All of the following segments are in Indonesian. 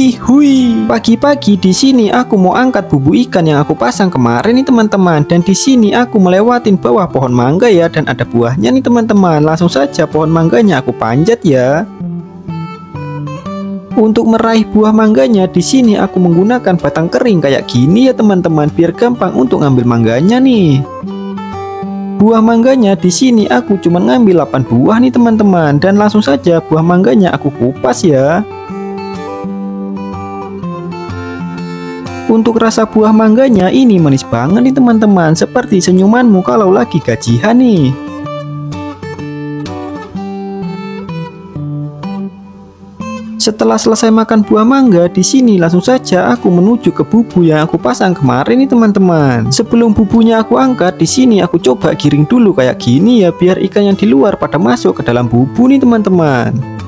Cihui. Pagi-pagi di sini aku mau angkat bubu ikan yang aku pasang kemarin nih teman-teman. Dan di sini aku melewatin bawah pohon mangga ya, dan ada buahnya nih teman-teman. Langsung saja pohon mangganya aku panjat ya. Untuk meraih buah mangganya di sini aku menggunakan batang kering kayak gini ya teman-teman, biar gampang untuk ngambil mangganya nih. Buah mangganya di sini aku cuma ngambil 8 buah nih teman-teman, dan langsung saja buah mangganya aku kupas ya. Untuk rasa buah mangganya ini manis banget nih teman-teman, seperti senyumanmu kalau lagi gajian nih. Setelah selesai makan buah mangga, di sini langsung saja aku menuju ke bubu yang aku pasang kemarin nih teman-teman. Sebelum bubunya aku angkat, di sini aku coba giring dulu kayak gini ya, biar ikan yang di luar pada masuk ke dalam bubu nih teman-teman.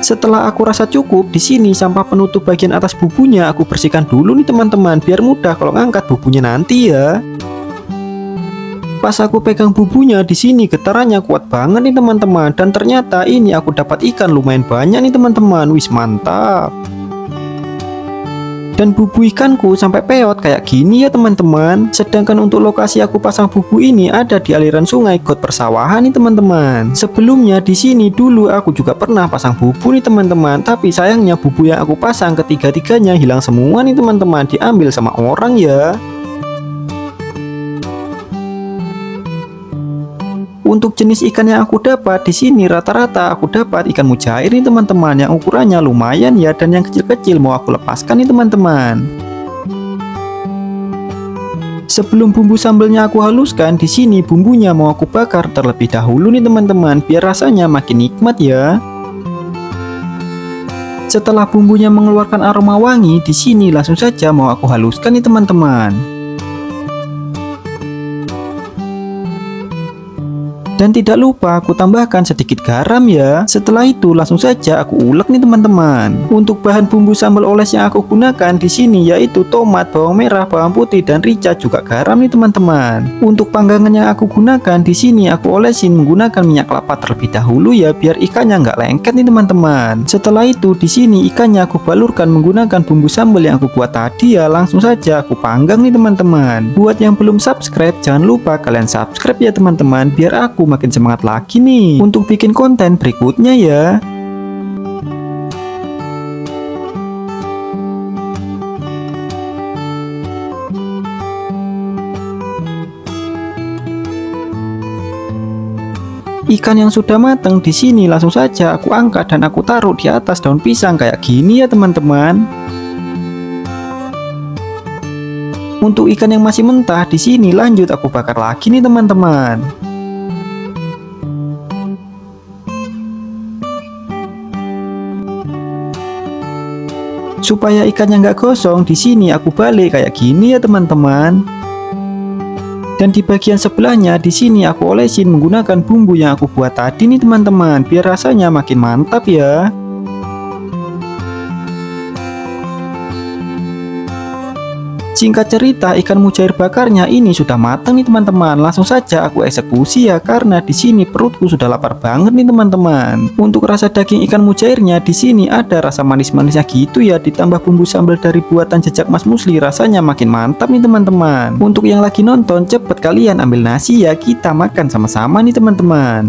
Setelah aku rasa cukup, di sini sampah penutup bagian atas bubunya aku bersihkan dulu nih teman-teman, biar mudah kalau ngangkat bubunya nanti ya. Pas aku pegang bubunya di sini getarannya kuat banget nih teman-teman, dan ternyata ini aku dapat ikan lumayan banyak nih teman-teman. Wis mantap. Dan bubu ikanku sampai peot kayak gini ya teman-teman. Sedangkan untuk lokasi aku pasang bubu ini ada di aliran sungai got persawahan nih teman-teman. Sebelumnya di sini dulu aku juga pernah pasang bubu nih teman-teman, tapi sayangnya bubu yang aku pasang ketiga-tiganya hilang semua nih teman-teman, diambil sama orang ya. Untuk jenis ikan yang aku dapat di sini rata-rata aku dapat ikan mujair nih teman-teman, yang ukurannya lumayan ya, dan yang kecil-kecil mau aku lepaskan nih teman-teman. Sebelum bumbu sambelnya aku haluskan, di sini bumbunya mau aku bakar terlebih dahulu nih teman-teman, biar rasanya makin nikmat ya. Setelah bumbunya mengeluarkan aroma wangi, di sini langsung saja mau aku haluskan nih teman-teman. Dan tidak lupa aku tambahkan sedikit garam ya. Setelah itu langsung saja aku ulek nih teman-teman. Untuk bahan bumbu sambal oles yang aku gunakan di sini yaitu tomat, bawang merah, bawang putih, dan rica, juga garam nih teman-teman. Untuk panggangan yang aku gunakan di sini aku olesin menggunakan minyak kelapa terlebih dahulu ya, biar ikannya nggak lengket nih teman-teman. Setelah itu di sini ikannya aku balurkan menggunakan bumbu sambal yang aku buat tadi ya. Langsung saja aku panggang nih teman-teman. Buat yang belum subscribe, jangan lupa kalian subscribe ya teman-teman, biar aku makin semangat lagi nih untuk bikin konten berikutnya ya. Ikan yang sudah matang di sini langsung saja aku angkat dan aku taruh di atas daun pisang kayak gini ya teman-teman. Untuk ikan yang masih mentah di sini lanjut aku bakar lagi nih teman-teman. Supaya ikannya nggak gosong, di sini aku balik kayak gini ya teman-teman. Dan di bagian sebelahnya di sini aku olesin menggunakan bumbu yang aku buat tadi nih teman-teman, biar rasanya makin mantap ya. Singkat cerita, ikan mujair bakarnya ini sudah matang nih teman-teman. Langsung saja aku eksekusi ya, karena di sini perutku sudah lapar banget nih teman-teman. Untuk rasa daging ikan mujairnya di sini ada rasa manis-manisnya gitu ya, ditambah bumbu sambal dari buatan Jejak Mas Musli, rasanya makin mantap nih teman-teman. Untuk yang lagi nonton, cepet kalian ambil nasi ya, kita makan sama-sama nih teman-teman.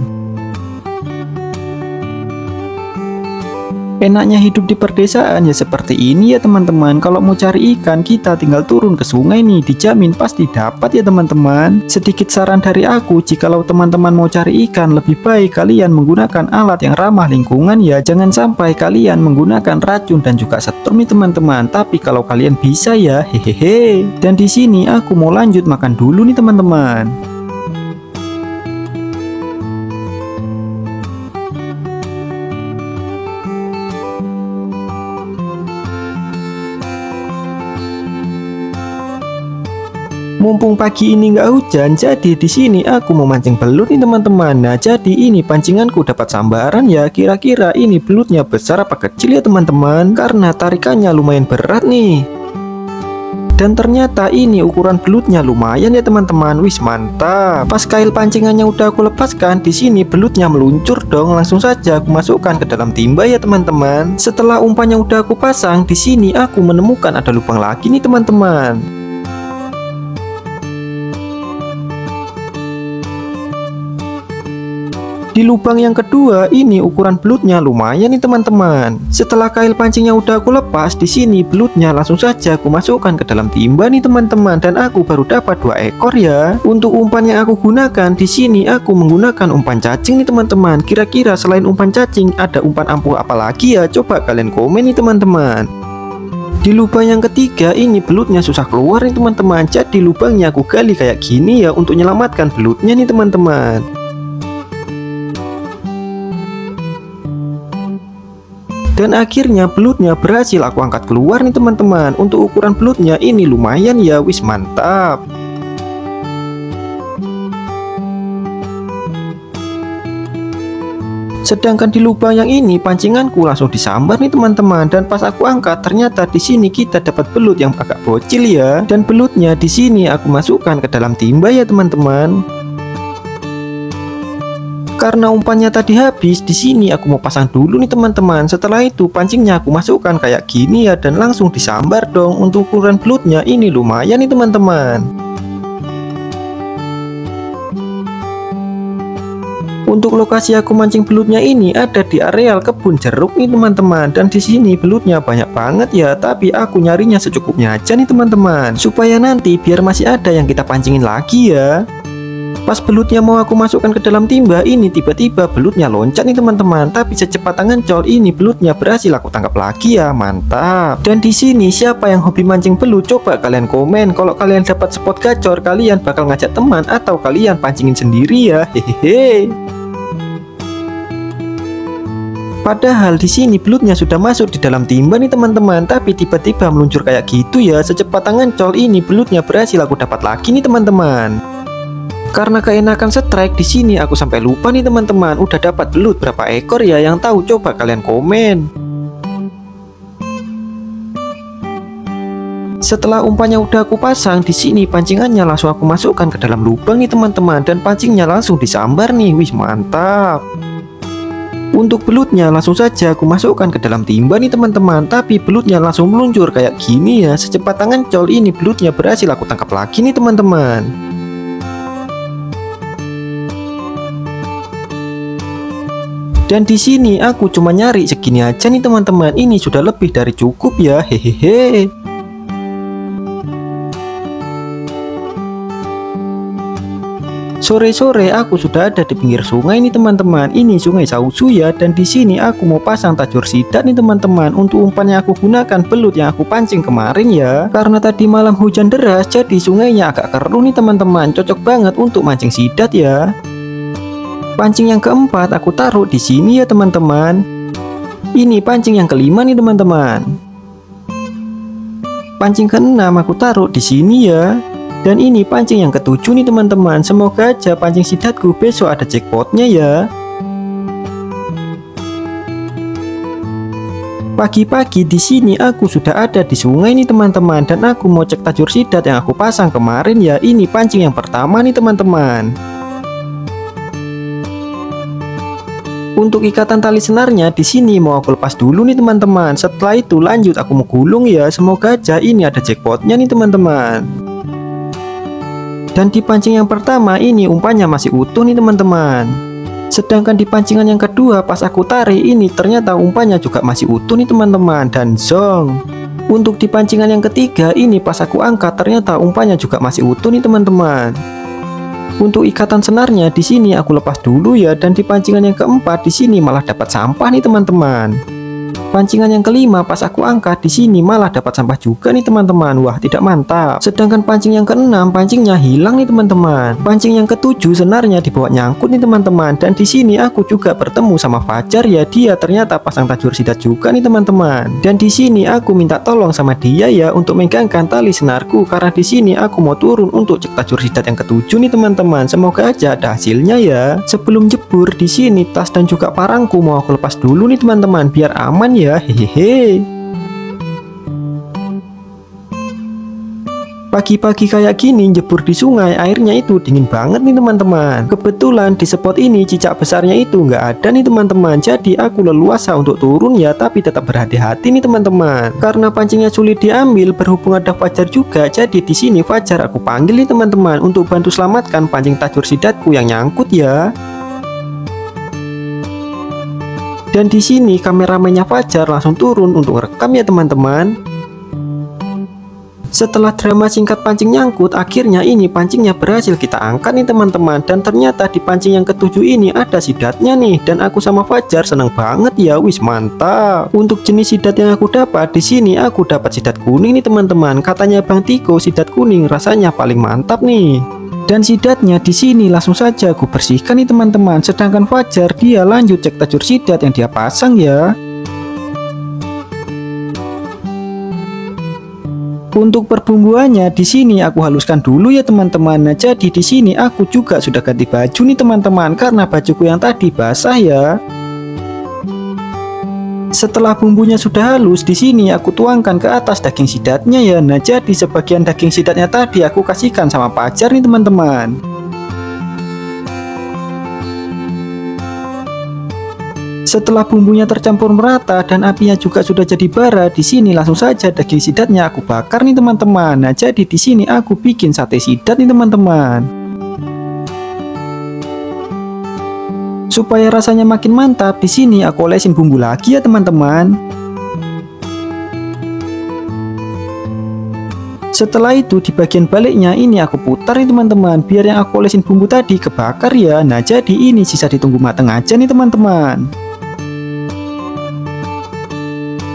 Enaknya hidup di perdesaan ya seperti ini ya teman-teman. Kalau mau cari ikan kita tinggal turun ke sungai nih, dijamin pasti dapat ya teman-teman. Sedikit saran dari aku, jikalau teman-teman mau cari ikan, lebih baik kalian menggunakan alat yang ramah lingkungan ya. Jangan sampai kalian menggunakan racun dan juga setrum nih teman-teman. Tapi kalau kalian bisa ya, hehehe. Dan di sini aku mau lanjut makan dulu nih teman-teman. Mumpung pagi ini nggak hujan, jadi di sini aku mau mancing belut nih teman-teman. Nah, jadi ini pancinganku dapat sambaran ya. Kira-kira ini belutnya besar apa kecil ya teman-teman? Karena tarikannya lumayan berat nih. Dan ternyata ini ukuran belutnya lumayan ya teman-teman. Wis mantap. Pas kail pancingannya udah aku lepaskan, di sini belutnya meluncur dong. Langsung saja aku masukkan ke dalam timba ya teman-teman. Setelah umpannya udah aku pasang, di sini aku menemukan ada lubang lagi nih teman-teman. Di lubang yang kedua ini ukuran belutnya lumayan nih teman-teman. Setelah kail pancingnya udah aku lepas, di sini belutnya langsung saja aku masukkan ke dalam timba nih teman-teman, dan aku baru dapat 2 ekor ya. Untuk umpan yang aku gunakan di sini aku menggunakan umpan cacing nih teman-teman. Kira-kira selain umpan cacing ada umpan ampuh apa lagi ya? Coba kalian komen nih teman-teman. Di lubang yang ketiga ini belutnya susah keluar nih teman-teman. Jadi lubangnya aku gali kayak gini ya untuk menyelamatkan belutnya nih teman-teman. Dan akhirnya belutnya berhasil aku angkat keluar nih teman-teman. Untuk ukuran belutnya ini lumayan ya, wis mantap. Sedangkan di lubang yang ini pancinganku langsung disambar nih teman-teman. Dan pas aku angkat ternyata di sini kita dapat belut yang agak bocil ya. Dan belutnya di sini aku masukkan ke dalam timba ya teman-teman. Karena umpannya tadi habis, di sini aku mau pasang dulu nih teman-teman. Setelah itu pancingnya aku masukkan kayak gini ya, dan langsung disambar dong. Untuk ukuran belutnya ini lumayan nih teman-teman. Untuk lokasi aku mancing belutnya ini ada di areal kebun jeruk nih teman-teman. Dan di sini belutnya banyak banget ya, tapi aku nyarinya secukupnya aja nih teman-teman, supaya nanti biar masih ada yang kita pancingin lagi ya. Pas belutnya mau aku masukkan ke dalam timba ini, tiba-tiba belutnya loncat nih teman-teman. Tapi secepat tangan col ini belutnya berhasil aku tangkap lagi ya, mantap. Dan di sini siapa yang hobi mancing belut? Coba kalian komen. Kalau kalian dapat spot gacor, kalian bakal ngajak teman atau kalian pancingin sendiri ya, hehehe. Padahal di sini belutnya sudah masuk di dalam timba nih teman-teman, tapi tiba-tiba meluncur kayak gitu ya. Secepat tangan col ini belutnya berhasil aku dapat lagi nih teman-teman. Karena keenakan strike di sini aku sampai lupa nih teman-teman udah dapat belut berapa ekor ya. Yang tahu coba kalian komen. Setelah umpannya udah aku pasang, di sini pancingannya langsung aku masukkan ke dalam lubang nih teman-teman, dan pancingnya langsung disambar nih. Wih mantap. Untuk belutnya langsung saja aku masukkan ke dalam timba nih teman-teman, tapi belutnya langsung meluncur kayak gini ya. Secepat tangan col ini belutnya berhasil aku tangkap lagi nih teman-teman. Dan di sini aku cuma nyari segini aja nih teman-teman. Ini sudah lebih dari cukup ya, hehehe. Sore-sore aku sudah ada di pinggir sungai nih teman-teman. Ini sungai Sausu ya. Dan di sini aku mau pasang tajur sidat nih teman-teman. Untuk umpan yang aku gunakan belut yang aku pancing kemarin ya. Karena tadi malam hujan deras, jadi sungainya agak keruh nih teman-teman. Cocok banget untuk mancing sidat ya. Pancing yang keempat aku taruh di sini ya teman-teman. Ini pancing yang kelima nih teman-teman. Pancing keenam aku taruh di sini ya. Dan ini pancing yang ketujuh nih teman-teman. Semoga aja pancing sidatku besok ada jackpotnya ya. Pagi-pagi di sini aku sudah ada di sungai nih teman-teman, dan aku mau cek tajur sidat yang aku pasang kemarin ya. Ini pancing yang pertama nih teman-teman. Untuk ikatan tali senarnya di sini mau aku lepas dulu nih teman-teman. Setelah itu lanjut aku mau gulung ya. Semoga aja ini ada jackpotnya nih teman-teman. Dan di pancing yang pertama ini umpannya masih utuh nih teman-teman. Sedangkan di pancingan yang kedua pas aku tarik ini ternyata umpannya juga masih utuh nih teman-teman, dan zong. Untuk di pancingan yang ketiga ini pas aku angkat ternyata umpannya juga masih utuh nih teman-teman. Untuk ikatan senarnya di sini aku lepas dulu ya, dan di pancingan yang keempat di sini malah dapat sampah nih teman-teman. Pancingan yang kelima pas aku angkat di sini malah dapat sampah juga nih teman-teman. Wah, tidak mantap. Sedangkan pancing yang keenam pancingnya hilang nih teman-teman. Pancing yang ketujuh senarnya dibawa nyangkut nih teman-teman. Dan di sini aku juga bertemu sama Fajar ya. Dia ternyata pasang tajur sidat juga nih teman-teman. Dan di sini aku minta tolong sama dia ya untuk megangkan tali senarku, karena di sini aku mau turun untuk cek tajur sidat yang ketujuh nih teman-teman. Semoga aja ada hasilnya ya. Sebelum jebur di sini tas dan juga parangku mau aku lepas dulu nih teman-teman biar aman ya. Hehehe. Pagi-pagi kayak gini jebur di sungai, airnya itu dingin banget nih teman-teman. Kebetulan di spot ini cicak besarnya itu nggak ada nih teman-teman. Jadi aku leluasa untuk turun ya, tapi tetap berhati-hati nih teman-teman. Karena pancingnya sulit diambil, berhubung ada Fajar juga, jadi di sini Fajar aku panggil nih teman-teman untuk bantu selamatkan pancing tajur sidatku yang nyangkut ya. Dan di sini kameramennya Fajar langsung turun untuk rekam ya teman-teman. Setelah drama singkat pancing nyangkut, akhirnya ini pancingnya berhasil kita angkat nih teman-teman. Dan ternyata di pancing yang ketujuh ini ada sidatnya nih. Dan aku sama Fajar seneng banget ya, wis mantap. Untuk jenis sidat yang aku dapat di sini, aku dapat sidat kuning nih teman-teman. Katanya Bang Tiko sidat kuning rasanya paling mantap nih. Dan sidatnya di sini langsung saja aku bersihkan nih teman-teman. Sedangkan Fajar dia lanjut cek tajur sidat yang dia pasang ya. Untuk perbumbuannya di sini aku haluskan dulu ya teman-teman. Nah, jadi di sini aku juga sudah ganti baju nih teman-teman karena bajuku yang tadi basah ya. Setelah bumbunya sudah halus, di sini aku tuangkan ke atas daging sidatnya ya. Nah, jadi sebagian daging sidatnya tadi aku kasihkan sama Fajar nih teman-teman. Setelah bumbunya tercampur merata dan apinya juga sudah jadi bara, di sini langsung saja daging sidatnya aku bakar nih teman-teman. Nah, jadi di sini aku bikin sate sidat nih teman-teman. Supaya rasanya makin mantap, di sini aku olesin bumbu lagi ya teman-teman. Setelah itu di bagian baliknya ini aku putar nih teman-teman, biar yang aku olesin bumbu tadi kebakar ya. Nah, jadi ini sisa ditunggu mateng aja nih teman-teman.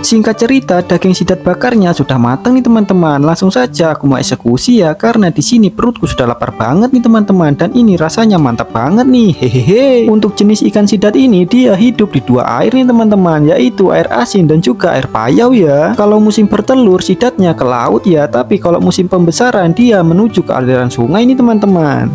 Singkat cerita, daging sidat bakarnya sudah matang nih teman-teman. Langsung saja aku mau eksekusi ya, karena di sini perutku sudah lapar banget nih teman-teman. Dan ini rasanya mantap banget nih, hehehe. Untuk jenis ikan sidat ini dia hidup di dua air nih teman-teman, yaitu air asin dan juga air payau ya. Kalau musim bertelur sidatnya ke laut ya, tapi kalau musim pembesaran dia menuju ke aliran sungai nih teman-teman.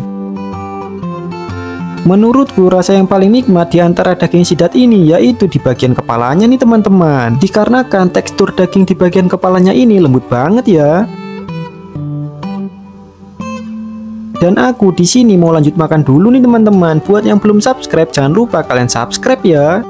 Menurutku rasa yang paling nikmat di antara daging sidat ini yaitu di bagian kepalanya nih teman-teman. Dikarenakan tekstur daging di bagian kepalanya ini lembut banget ya. Dan aku di sini mau lanjut makan dulu nih teman-teman. Buat yang belum subscribe jangan lupa kalian subscribe ya.